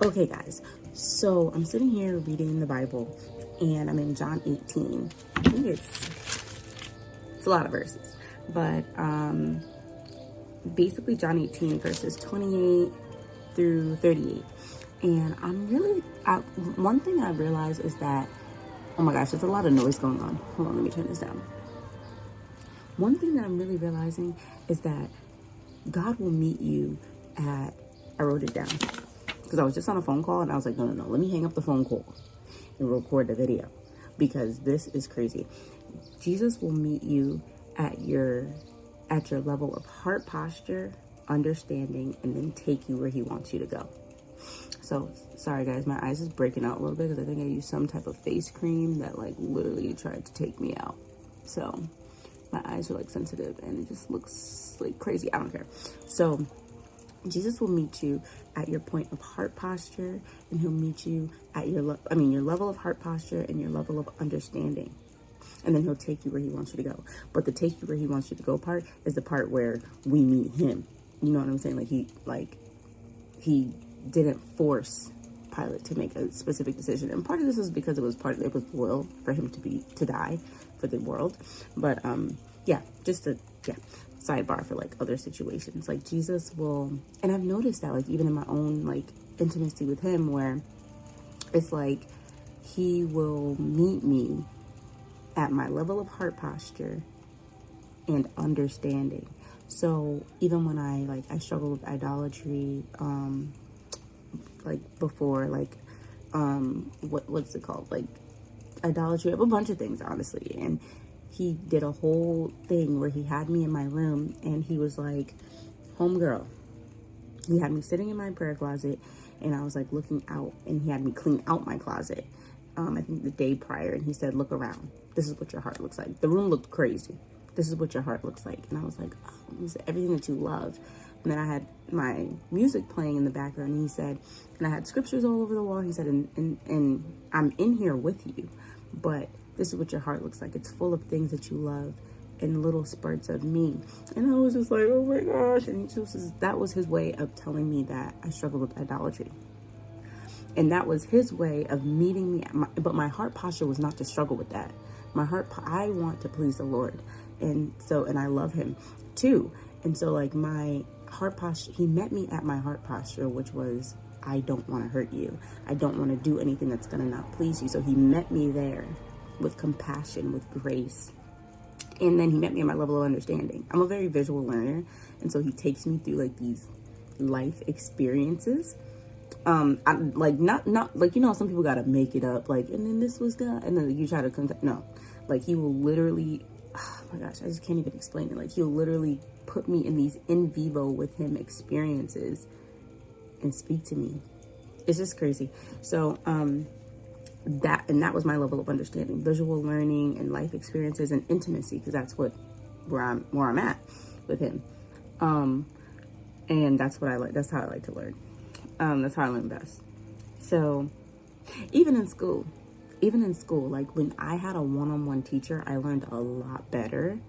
Okay, guys, so I'm sitting here reading the Bible, and I'm in John 18. I think it's a lot of verses, but basically John 18 verses 28 through 38. And one thing I realized is that, oh my gosh, there's a lot of noise going on. Hold on, let me turn this down. One thing that I'm really realizing is that God will meet you at, I wrote it down because I was just on a phone call and I was like, no, let me hang up the phone call and record the video because this is crazy. Jesus will meet you at your level of heart posture, understanding, and then take you where he wants you to go. So sorry guys, my eyes is breaking out a little bit because I think I used some type of face cream that like literally tried to take me out. So my eyes are like sensitive and it just looks like crazy. I don't care. So Jesus will meet you at your point of heart posture, and he'll meet you at your level of heart posture and your level of understanding. And then he'll take you where he wants you to go. But the take you where he wants you to go part is the part where we meet him. You know what I'm saying? He didn't force Pilate to make a specific decision. And part of this is because it was loyal for him to die for the world. But sidebar for like other situations. Like Jesus will, and I've noticed that like even in my own like intimacy with him, where it's like he will meet me at my level of heart posture and understanding. So even when I struggle with idolatry, what's it called? Like idolatry of a bunch of things, honestly. And he did a whole thing where he had me in my room and he was like, homegirl. He had me sitting in my prayer closet and I was like looking out, and he had me clean out my closet. I think the day prior, and he said, look around. This is what your heart looks like. The room looked crazy. This is what your heart looks like. And I was like, oh, this is everything that you love. And then I had my music playing in the background, and he said, and I had scriptures all over the wall. He said, and I'm in here with you, but this is what your heart looks like. It's full of things that you love and little spurts of me. And I was just like, oh my gosh. And that was his way of telling me that I struggled with idolatry. And that was his way of meeting me. But my heart posture was not to struggle with that. I want to please the Lord. And I love him too. And so like my heart posture, he met me at my heart posture, which was, I don't want to hurt you. I don't want to do anything that's going to not please you. So he met me there with compassion, with grace. And then he met me at my level of understanding. I'm a very visual learner. And so he takes me through like these life experiences. I'm like, not like, you know, some people got to make it up. Like, and then this was God. And then you try to no, like he will literally, oh my gosh, I just can't even explain it. Like he'll literally put me in these in vivo with him experiences and speak to me. It's just crazy. So, that was my level of understanding, visual learning and life experiences and intimacy, because that's where I'm at with him. And that's what I like. That's how I like to learn. That's how I learn best. So even in school, like when I had a one-on-one teacher, I learned a lot better.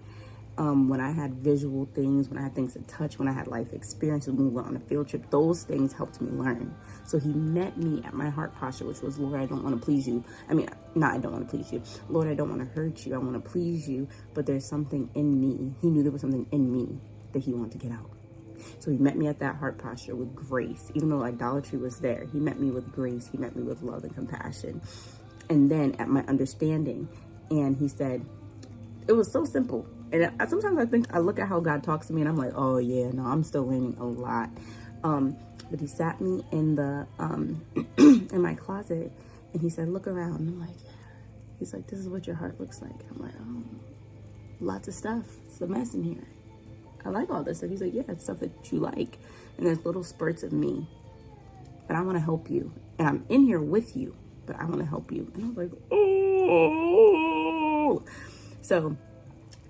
When I had visual things, when I had things to touch, when I had life experiences, when we went on a field trip, those things helped me learn. So he met me at my heart posture, which was, Lord, I don't want to please you. I don't want to please you. Lord, I don't want to hurt you. I want to please you. But there's something in me. He knew there was something in me that he wanted to get out. So he met me at that heart posture with grace. Even though idolatry was there, he met me with grace. He met me with love and compassion. And then at my understanding, and he said, it was so simple. And sometimes I think I look at how God talks to me and I'm like, oh yeah, no, I'm still learning a lot. But he sat me in the in my closet and he said, look around. And I'm like, yeah. He's like, this is what your heart looks like. I'm like, oh, lots of stuff. It's a mess in here. I like all this stuff. He's like, yeah, it's stuff that you like. And there's little spurts of me. But I want to help you. And I'm in here with you, but I want to help you. And I was like, oh. So,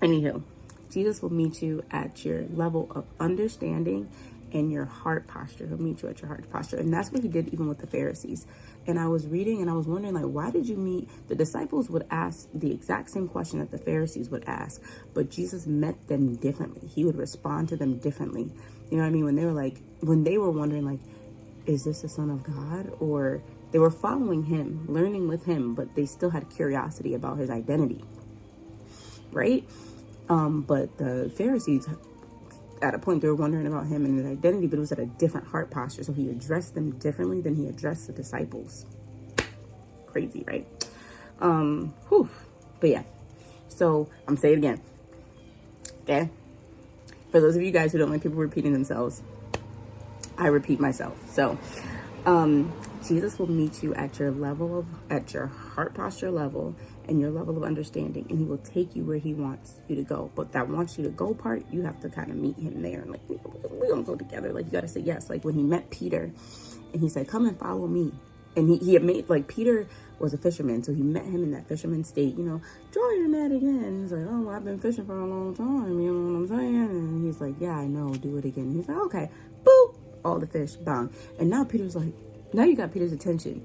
anywho, Jesus will meet you at your level of understanding and your heart posture. He'll meet you at your heart posture. And that's what he did even with the Pharisees. And I was reading and I was wondering, like, why did you meet? The disciples would ask the exact same question that the Pharisees would ask, but Jesus met them differently. He would respond to them differently. You know what I mean? When they were wondering, like, is this the Son of God? Or they were following him, learning with him, but they still had curiosity about his identity, right? But the Pharisees, at a point, they were wondering about him and his identity, but it was at a different heart posture. So he addressed them differently than he addressed the disciples. Crazy, right? But yeah, so I'm saying it again. Okay, for those of you guys who don't like people repeating themselves, I repeat myself. So Jesus will meet you at your heart posture level and your level of understanding, and he will take you where he wants you to go. But that wants you to go part, you have to kind of meet him there. Like, we're gonna go together. Like, you got to say yes. Like when he met Peter and he said, come and follow me. And he had made, like, Peter was a fisherman, so he met him in that fisherman state, draw your net again. He's like, oh, well, I've been fishing for a long time, you know what I'm saying? And he's like, yeah, I know, do it again. He's like, okay, boop, all the fish, bang. And now Peter's like, now you got Peter's attention.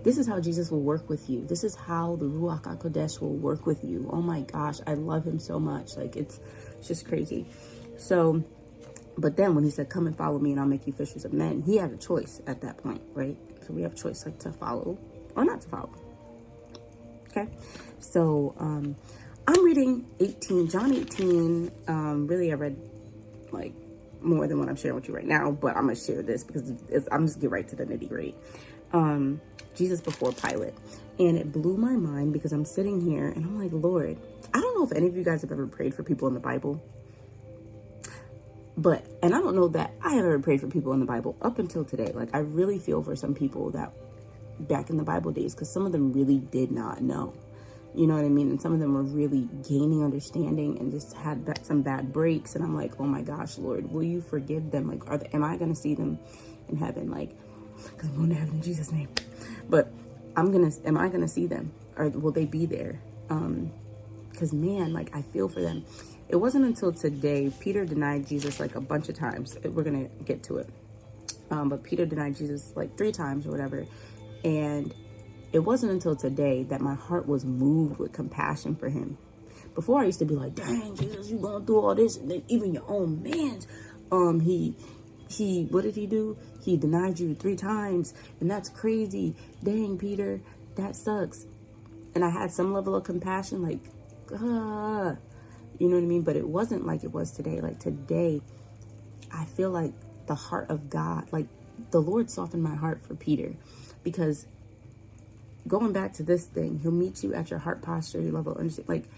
This is how Jesus will work with you. This is how the Ruach HaKodesh will work with you. Oh my gosh, I love him so much. Like, it's just crazy. So, but then when he said, come and follow me and I'll make you fishers of men, he had a choice at that point, right? So we have a choice, like, to follow or not to follow. Okay. So, I'm reading John 18. Really, I read like more than what I'm sharing with you right now, but I'm going to share this because I'm just get right to the nitty gritty. Jesus before Pilate. And it blew my mind because I'm sitting here and I'm like, Lord, I don't know if any of you guys have ever prayed for people in the Bible. And I don't know that I have ever prayed for people in the Bible up until today. Like, I really feel for some people that back in the Bible days, because some of them really did not know. You know what I mean? And some of them were really gaining understanding and just had some bad breaks. And I'm like, oh my gosh, Lord, will you forgive them? Like, am I going to see them in heaven? Like, because I'm going to heaven in Jesus' name. But am I going to see them? Or will they be there? Because, man, like, I feel for them. It wasn't until today, Peter denied Jesus like a bunch of times. We're going to get to it. But Peter denied Jesus like 3 times or whatever. And it wasn't until today that my heart was moved with compassion for him. Before, I used to be like, dang, Jesus, you going through all this. And then even your own man's, what did he do? He denied you 3 times. And that's crazy. Dang, Peter, that sucks. And I had some level of compassion, like, you know what I mean? But it wasn't like it was today. Like today, I feel like the heart of God, like the Lord softened my heart for Peter, because going back to this thing, he'll meet you at your heart posture, your level of understanding. Like,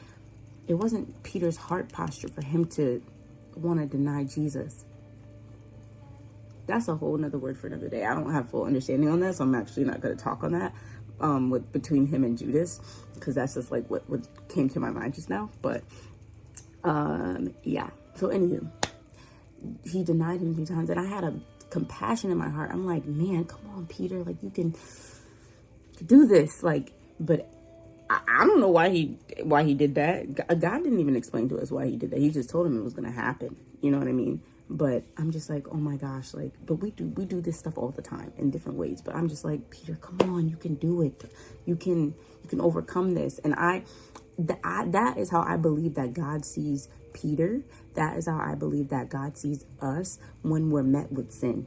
it wasn't Peter's heart posture for him to want to deny Jesus. That's a whole nother word for another day. I don't have full understanding on that, so I'm actually not going to talk on that between him and Judas, because that's just like what came to my mind just now. But yeah. So anywho, he denied him 3 times, and I had a compassion in my heart. I'm like, man, come on, Peter, like you can do this. Like, but I don't know why he did that. God didn't even explain to us why he did that. He just told him it was going to happen. You know what I mean? But I'm just like, oh my gosh, like, but we do this stuff all the time in different ways. But I'm just like, Peter, come on, you can do it. You can overcome this. And that is how I believe that God sees Peter. That is how I believe that God sees us when we're met with sin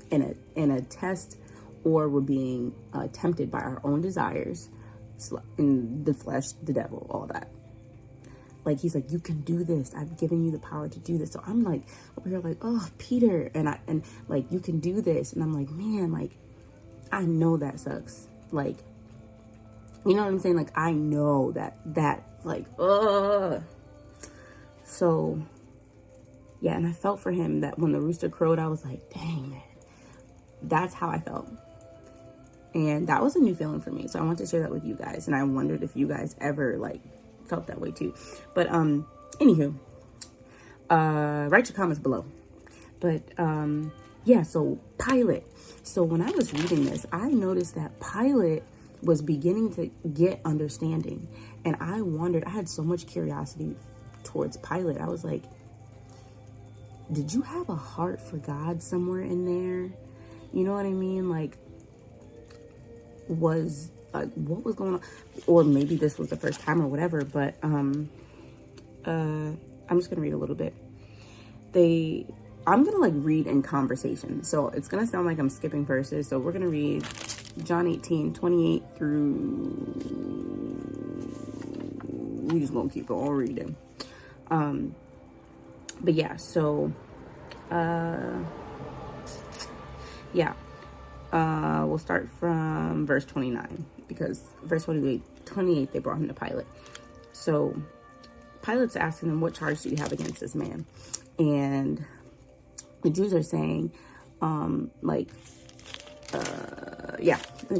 in a test, or we're being tempted by our own desires, in the flesh, the devil, all that. Like, he's like, you can do this. I've given you the power to do this. So I'm like over here like, oh, Peter, and like, you can do this. And I'm like, man, like, I know that sucks. Like, you know what I'm saying? Like, I know that like, so yeah. And I felt for him that when the rooster crowed, I was like, dang, man, that's how I felt. And that was a new feeling for me. So I want to share that with you guys. And I wondered if you guys ever like felt that way too. But anywho, write your comments below. But yeah, so Pilate. So when I was reading this, I noticed that Pilate was beginning to get understanding. And I wondered, I had so much curiosity towards Pilate. I was like, did you have a heart for God somewhere in there? You know what I mean? Like, what was going on? Or maybe this was the first time or whatever, but I'm just gonna read a little bit. I'm going to like read in conversation. So it's going to sound like I'm skipping verses. So we're going to read John 18:28 through, we just going to keep on reading. But yeah, so, we'll start from verse 29 because verse 28 they brought him to Pilate. So Pilate's asking him, what charge do you have against this man? And the Jews are saying, the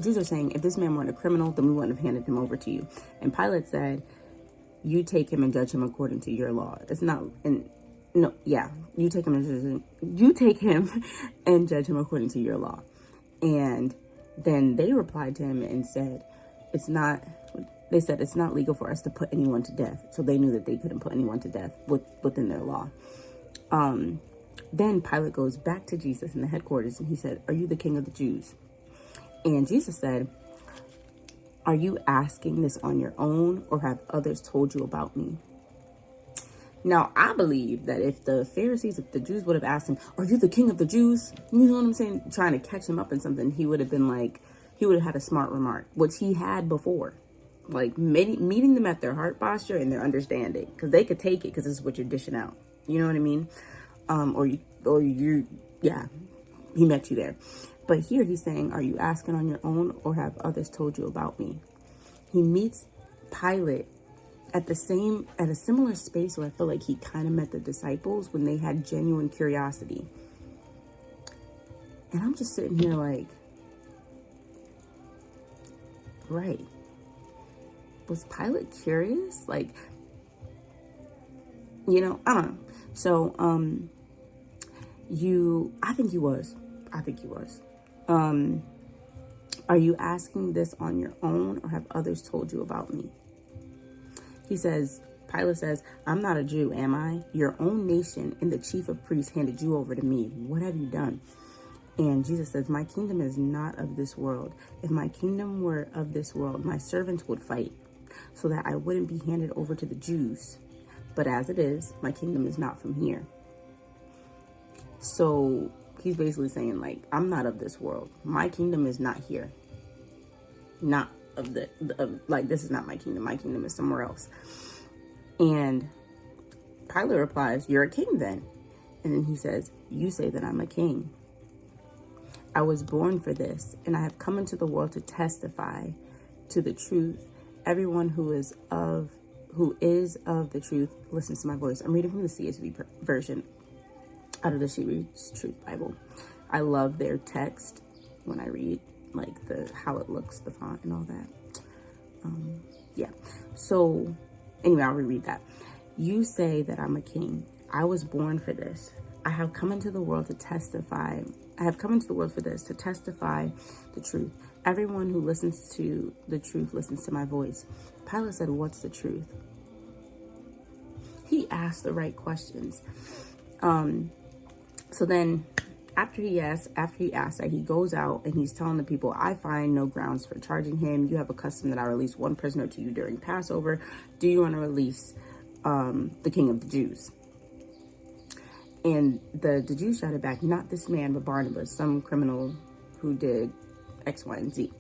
Jews are saying, if this man weren't a criminal, then we wouldn't have handed him over to you. And Pilate said, you take him and judge him according to your law. You take him and judge him according to your law. And then they replied to him and said, it's not legal for us to put anyone to death. So they knew that they couldn't put anyone to death within their law. Then Pilate goes back to Jesus in the headquarters and he said, are you the king of the Jews? And Jesus said, are you asking this on your own, or have others told you about me? Now, I believe that if the Jews would have asked him, are you the king of the Jews? You know what I'm saying? Trying to catch him up in something, he would have had a smart remark, which he had before. Like meeting them at their heart posture and their understanding, because they could take it because this is what you're dishing out. You know what I mean? He met you there. But here he's saying, are you asking on your own, or have others told you about me? He meets Pilate at a similar space where I feel like he kind of met the disciples when they had genuine curiosity. And I'm just sitting here like, right. Was Pilate curious? Like, I don't know. So, I think he was. Are you asking this on your own, or have others told you about me? Pilate says, I'm not a Jew, am I? Your own nation and the chief of priests handed you over to me. What have you done? And Jesus says, my kingdom is not of this world. If my kingdom were of this world, my servants would fight so that I wouldn't be handed over to the Jews. But as it is, my kingdom is not from here. So he's basically saying, like, I'm not of this world. My kingdom is not here. Not of this is not my kingdom. My kingdom is somewhere else. And Pilate replies, you're a king then. And then he says, you say that I'm a king. I was born for this, and I have come into the world to testify to the truth. Everyone who is of the truth listens to my voice. I'm reading from the CSV version out of the She Reads Truth Bible. I love their text when I read, like how it looks, the font and all that. So anyway, I'll reread that. You say that I'm a king. I was born for this. I have come into the world to testify. I have come into the world for this, to testify the truth. Everyone who listens to the truth listens to my voice. Pilate said, what's the truth? He asked the right questions. So then after he asked that, he goes out and he's telling the people, I find no grounds for charging him. You have a custom that I release one prisoner to you during Passover. Do you want to release the king of the Jews? And the Jews shouted back, not this man, but Barnabas, some criminal who did X, Y, and Z.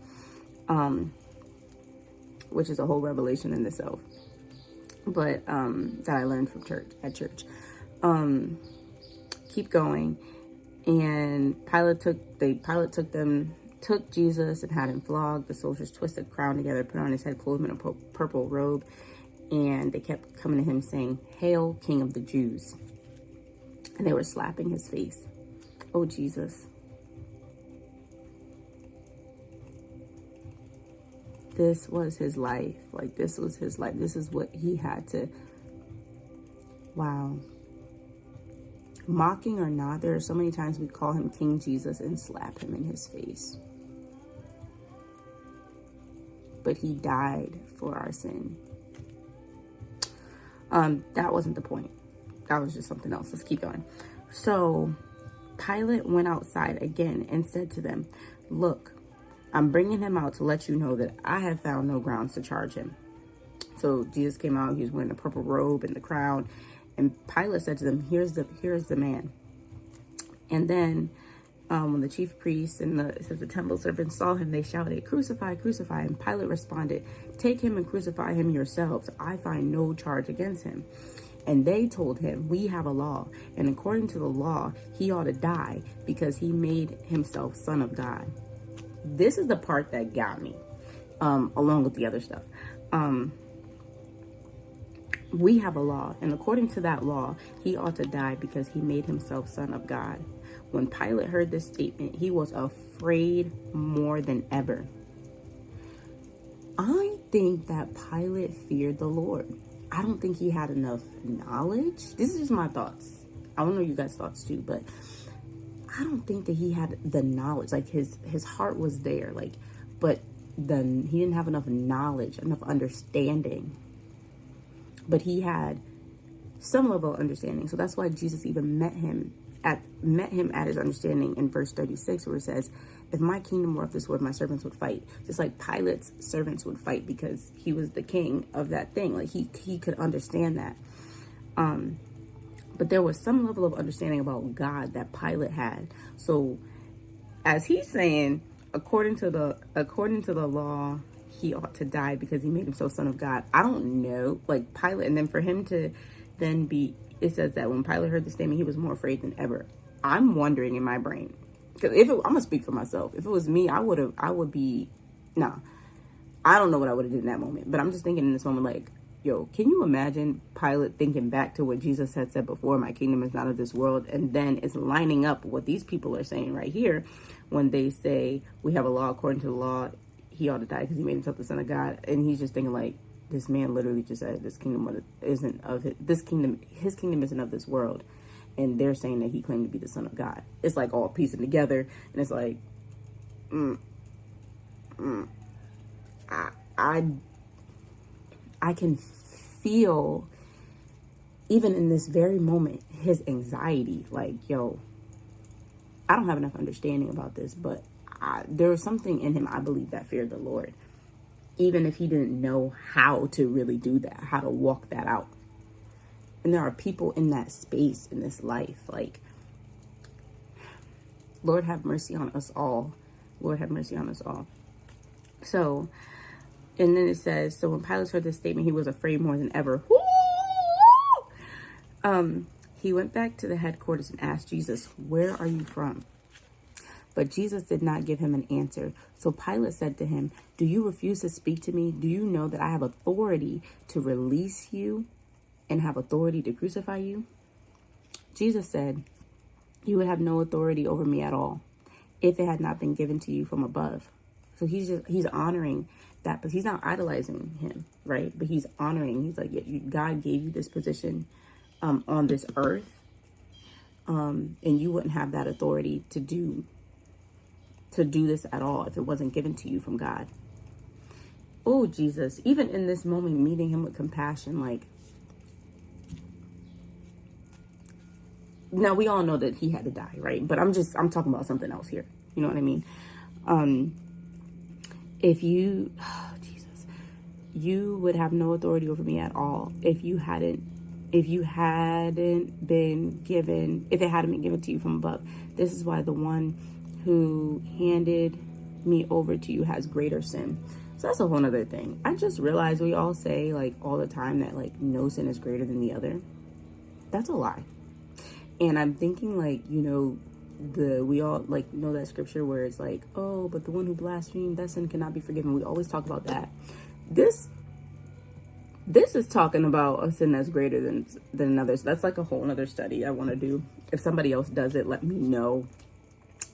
Which is a whole revelation in itself. But that I learned from at church. Keep going. And Pilate took Jesus and had him flogged. The soldiers twisted a crown together, put on his head, clothed him in a purple robe. And they kept coming to him saying, Hail, King of the Jews. And they were slapping his face. Oh, Jesus. This was his life. Like, this was his life. This is what he had to. Wow. Mocking or not, there are so many times we call him King Jesus and slap him in his face. But he died for our sin. That wasn't the point. That was just something else. Let's keep going. So Pilate went outside again and said to them, look, I'm bringing him out to let you know that I have found no grounds to charge him. So Jesus came out. He was wearing a purple robe and the crown. And Pilate said to them, here's the man. And then when the chief priests and it says the temple servants saw him, they shouted, "Crucify, crucify." And Pilate responded, "Take him and crucify him yourselves. I find no charge against him." And they told him, "We have a law, and according to the law, he ought to die because he made himself Son of God." This is the part that got me, along with the other stuff. We have a law, and according to that law, he ought to die because he made himself Son of God. When Pilate heard this statement, he was afraid more than ever. I think that Pilate feared the Lord. I don't think he had enough knowledge. This is just my thoughts. I don't know you guys' thoughts too, but I don't think that he had the knowledge. Like his heart was there, like, but then he didn't have enough knowledge, enough understanding. But he had some level of understanding. So that's why Jesus even met him at his understanding in verse 36, where it says, "If my kingdom were of this world, my servants would fight." Just like Pilate's servants would fight because he was the king of that thing. Like he could understand that. But there was some level of understanding about God that Pilate had. So as he's saying, according to the law, he ought to die because he made himself Son of God. I don't know, like Pilate, and then for him to then be, it says that when Pilate heard the statement, he was more afraid than ever. I'm wondering in my brain, because I'm gonna speak for myself. If it was me, I would be, I don't know what I would have did in that moment. But I'm just thinking in this moment, like, yo, can you imagine Pilate thinking back to what Jesus had said before, "My kingdom is not of this world," and then it's lining up what these people are saying right here when they say, "We have a law, according to the law, he ought to die because he made himself the Son of God." And he's just thinking like, this man literally just said this kingdom isn't of his kingdom isn't of this world. And they're saying that he claimed to be the Son of God. It's like all piecing together. And it's like, I can feel, even in this very moment, his anxiety. Like, yo, I don't have enough understanding about this, but there was something in him, I believe, that feared the Lord. Even if he didn't know how to really do that, how to walk that out. And there are people in that space in this life. Like, Lord have mercy on us all. Lord have mercy on us all. So, and then it says, so when Pilate heard this statement, he was afraid more than ever. He went back to the headquarters and asked Jesus, "Where are you from?" But Jesus did not give him an answer. So Pilate said to him, "Do you refuse to speak to me? Do you know that I have authority to release you and have authority to crucify you?" Jesus said, "You would have no authority over me at all if it had not been given to you from above." So he's honoring that, but he's not idolizing him, right? But he's honoring, he's like, yeah, God gave you this position on this earth, and you wouldn't have that authority to do this at all if it wasn't given to you from God. Oh, Jesus, even in this moment, meeting him with compassion, like, now we all know that he had to die, right? But I'm talking about something else here. You know what I mean? Jesus, you would have no authority over me at all if it hadn't been given to you from above. This is why the one who handed me over to you has greater sin. So that's a whole nother thing. I just realized we all say, like, all the time that, like, no sin is greater than the other. That's a lie. And I'm thinking, like, you know, we all, like, know that scripture where it's like, oh, but the one who blasphemed, that sin cannot be forgiven. We always talk about that. This is talking about a sin that's greater than another. So that's like a whole other study I want to do. If somebody else does it, let me know.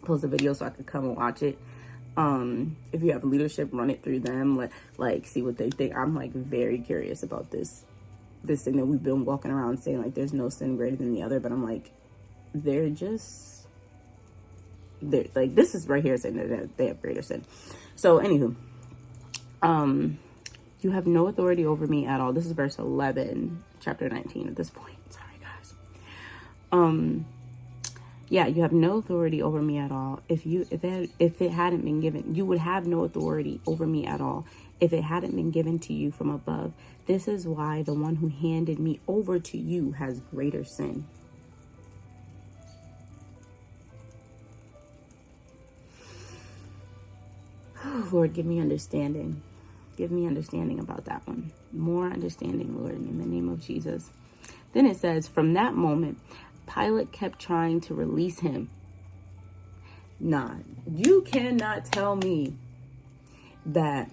Post a video so I could come and watch it. If you have leadership, run it through them. Like see what they think. I'm like very curious about this thing that we've been walking around saying like there's no sin greater than the other. But I'm like, they're like, this is right here saying that they have greater sin. So anywho, you have no authority over me at all. This is verse 11, chapter 19 at this point. Sorry, guys. Yeah, you have no authority over me at all. If it hadn't been given, you would have no authority over me at all if it hadn't been given to you from above. This is why the one who handed me over to you has greater sin. Lord, give me understanding. Give me understanding about that one. More understanding, Lord, in the name of Jesus. Then it says, from that moment, Pilate kept trying to release him. Nah, you cannot tell me that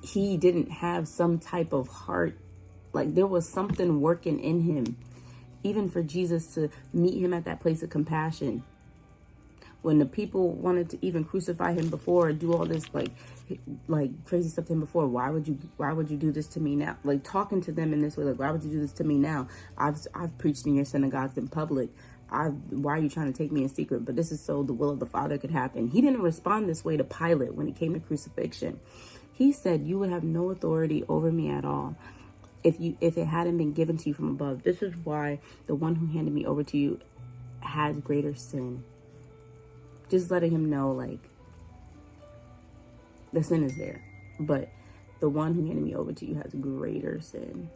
he didn't have some type of heart. Like there was something working in him, even for Jesus to meet him at that place of compassion. When the people wanted to even crucify him before or do all this like crazy stuff to him before, why would you do this to me now? Like talking to them in this way, like, why would you do this to me now? I've preached in your synagogues in public. Why are you trying to take me in secret? But this is so the will of the Father could happen. He didn't respond this way to Pilate when it came to crucifixion. He said, you would have no authority over me at all if it hadn't been given to you from above. This is why the one who handed me over to you has greater sin. Just letting him know, like, the sin is there, but the one who handed me over to you has greater sin.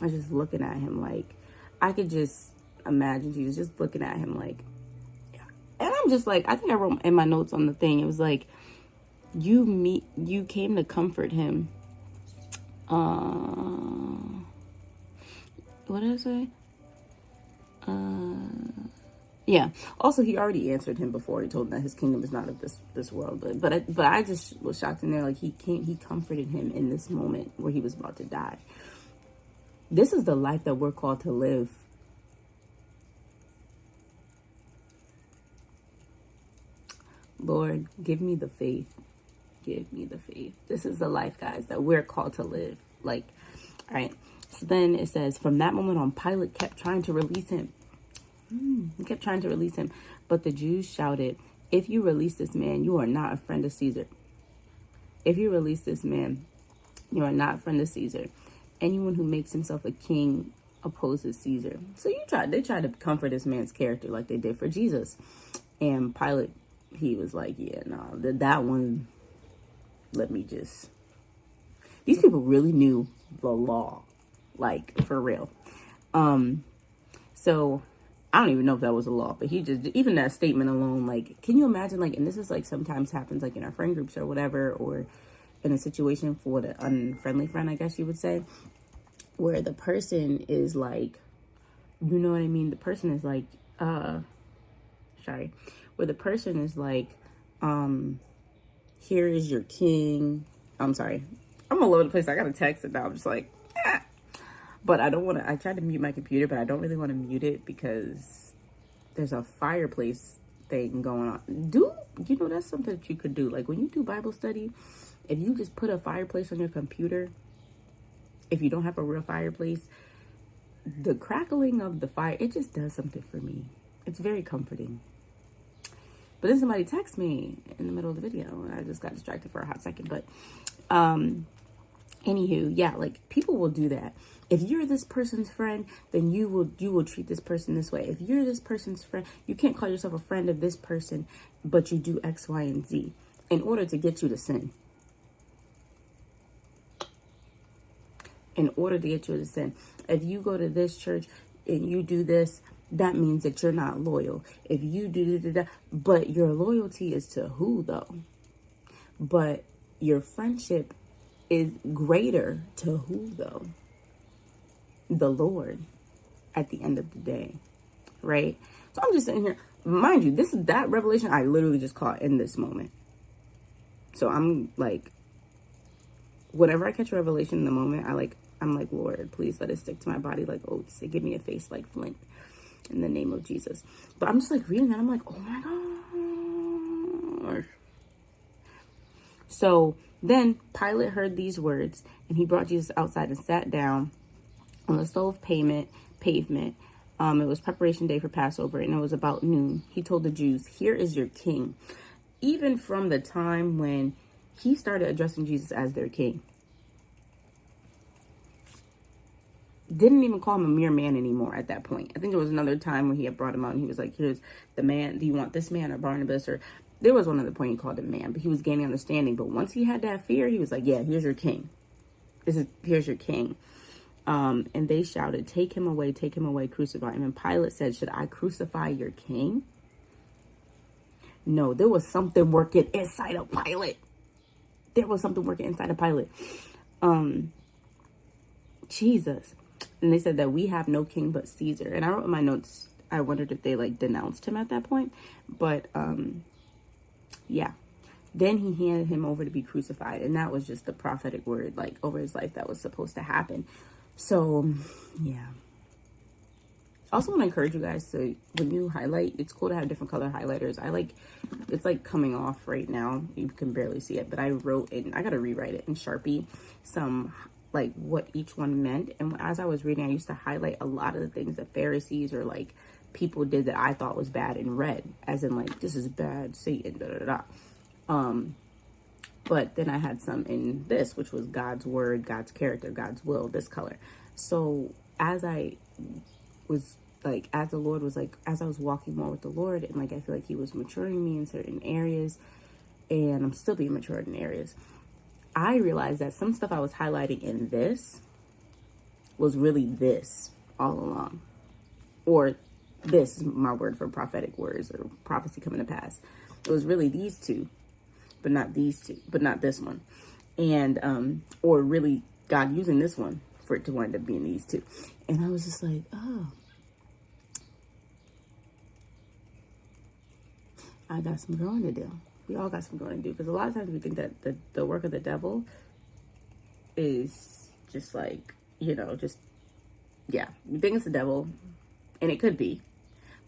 I was just looking at him like, I could just imagine Jesus just looking at him like, yeah. And I'm just like, I think I wrote in my notes on the thing, it was like, you came to comfort him. What did I say? Yeah. Also, he already answered him before. He told him that his kingdom is not of this world. But I just was shocked in there. Like he comforted him in this moment where he was about to die. This is the life that we're called to live. Lord, give me the faith. Give me the faith. This is the life, guys, that we're called to live. Like, all right. So then it says, from that moment on, Pilate kept trying to release him. He kept trying to release him. But the Jews shouted, if you release this man, you are not a friend of Caesar. If you release this man, you are not a friend of Caesar. Anyone who makes himself a king opposes Caesar. So they tried to comfort this man's character like they did for Jesus. And Pilate, he was like, yeah, no, that one, let me just... These people really knew the law, like, for real. So I don't even know if that was a law, but he just, even that statement alone, like, can you imagine, like, and this is like sometimes happens like in our friend groups or whatever, or in a situation for the unfriendly friend, I guess you would say, where the person is like, you know what I mean? The person is like, where the person is like, here is your king. I'm sorry. I'm all over the place. I got to text it now. I'm just like, ah. But I don't want to, I tried to mute my computer, but I don't really want to mute it because there's a fireplace thing going on. You know, that's something that you could do. Like when you do Bible study, if you just put a fireplace on your computer, if you don't have a real fireplace, the crackling of the fire, it just does something for me. It's very comforting. But then somebody texted me in the middle of the video and I just got distracted for a hot second. But anywho, yeah, like people will do that. If you're this person's friend, then you will treat this person this way. If you're this person's friend, you can't call yourself a friend of this person, but you do X, Y, and Z in order to get you to sin. In order to get you to sin. If you go to this church and you do this, that means that you're not loyal. If you do, but your loyalty is to who though? But your friendship is greater to who though? The Lord at the end of the day, right? So I'm just sitting here, mind you, this is that revelation I literally just caught in this moment. So I'm like, whenever I catch a revelation in the moment, I'm like, Lord, please let it stick to my body like oats. Give me a face like flint in the name of Jesus. But I'm just like reading that. I'm like, oh my gosh. So then Pilate heard these words and he brought Jesus outside and sat down on the stove pavement. It was preparation day for Passover and it was about noon. He told the Jews, here is your king. Even from the time when he started addressing Jesus as their king. Didn't even call him a mere man anymore at that point. I think there was another time when he had brought him out and he was like, here's the man. Do you want this man or Barnabas? Or there was one other point he called him man, but he was gaining understanding. But once he had that fear, he was like, yeah, here's your king. Here's your king. And they shouted, take him away, crucify him. And Pilate said, should I crucify your king? No, there was something working inside of Pilate. There was something working inside of Pilate. Jesus. And they said that we have no king but Caesar. And I wrote in my notes, I wondered if they like denounced him at that point. But yeah. Then he handed him over to be crucified. And that was just the prophetic word like over his life that was supposed to happen. So yeah. I also want to encourage you guys to, when you highlight, it's cool to have different color highlighters. It's like coming off right now. You can barely see it, but I wrote it, and I got to rewrite it in Sharpie, some like what each one meant. And as I was reading, I used to highlight a lot of the things that Pharisees or like people did that I thought was bad in red, as in like, this is bad, Satan, da da da. But then I had some in this, which was God's word, God's character, God's will, this color. So as I was like, as the Lord was like, as I was walking more with the Lord, and like I feel like he was maturing me in certain areas, and I'm still being matured in areas, I realized that some stuff I was highlighting in this was really this all along. Or this is my word for prophetic words or prophecy coming to pass. It was really these two, but not these two, but not this one. And or really God using this one for it to wind up being these two. And I was just like, oh, I got some growing to do. We all got some growing to do. Because a lot of times we think that the work of the devil is just like, you know, just, yeah. We think it's the devil. And it could be.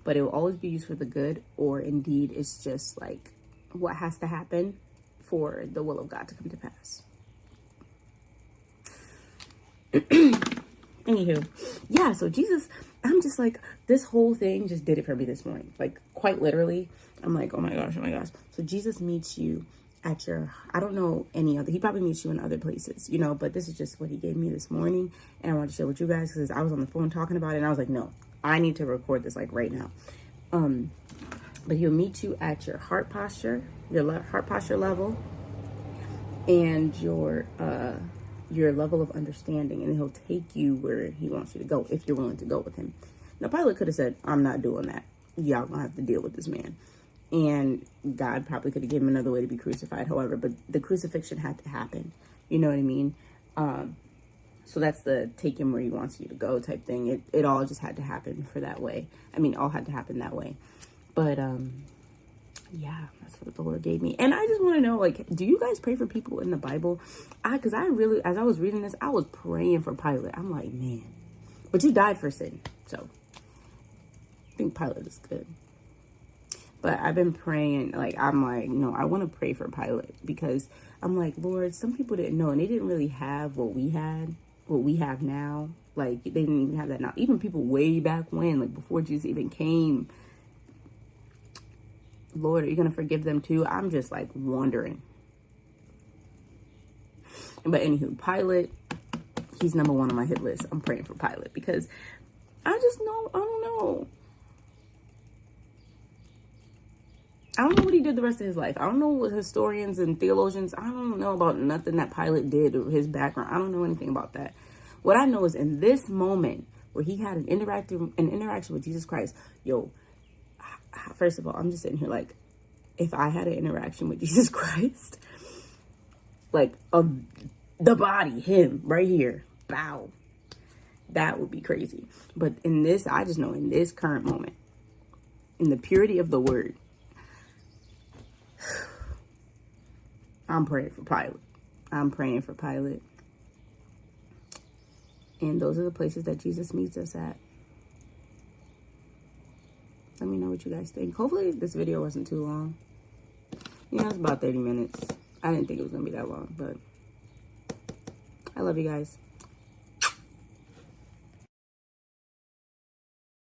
But it will always be used for the good. Or indeed, it's just like what has to happen for the will of God to come to pass. Anywho, yeah, so Jesus, I'm just like, this whole thing just did it for me this morning. Like, quite literally, I'm like, oh my gosh. So Jesus meets you at your, I don't know any other, he probably meets you in other places, you know, but this is just what he gave me this morning. And I want to share with you guys because I was on the phone talking about it. And I was like, no, I need to record this like right now. But he'll meet you at your heart posture, your heart posture level, and your level of understanding, and he'll take you where he wants you to go if you're willing to go with him. Now, Pilate could have said, I'm not doing that. Y'all gonna have to deal with this man. And God probably could have given him another way to be crucified, however, but the crucifixion had to happen. You know what I mean? So that's the take him where he wants you to go type thing. It all just had to happen for that way. I mean, all had to happen that way. But, yeah, that's what the Lord gave me. And I just want to know, like, do you guys pray for people in the Bible? Because I really, as I was reading this, I was praying for Pilate. I'm like, man, but you died for sin. So I think Pilate is good. But I've been praying, like, I'm like, no, I want to pray for Pilate because I'm like, Lord, some people didn't know and they didn't really have what we had, what we have now. Like, they didn't even have that now. Even people way back when, like, before Jesus even came, Lord, are you going to forgive them too? I'm just like wondering. But anywho, Pilate, he's number one on my hit list. I'm praying for Pilate because I just know, I don't know. I don't know what he did the rest of his life. I don't know what historians and theologians, I don't know about nothing that Pilate did or his background. I don't know anything about that. What I know is in this moment where he had an interaction with Jesus Christ, yo, first of all, I'm just sitting here like, if I had an interaction with Jesus Christ, like the body, him right here, bow, that would be crazy. But in this, I just know in this current moment, in the purity of the word, I'm praying for Pilate. I'm praying for Pilate. And those are the places that Jesus meets us at. Let me know what you guys think. Hopefully this video wasn't too long. Yeah, it's about 30 minutes. I didn't think it was going to be that long, but I love you guys.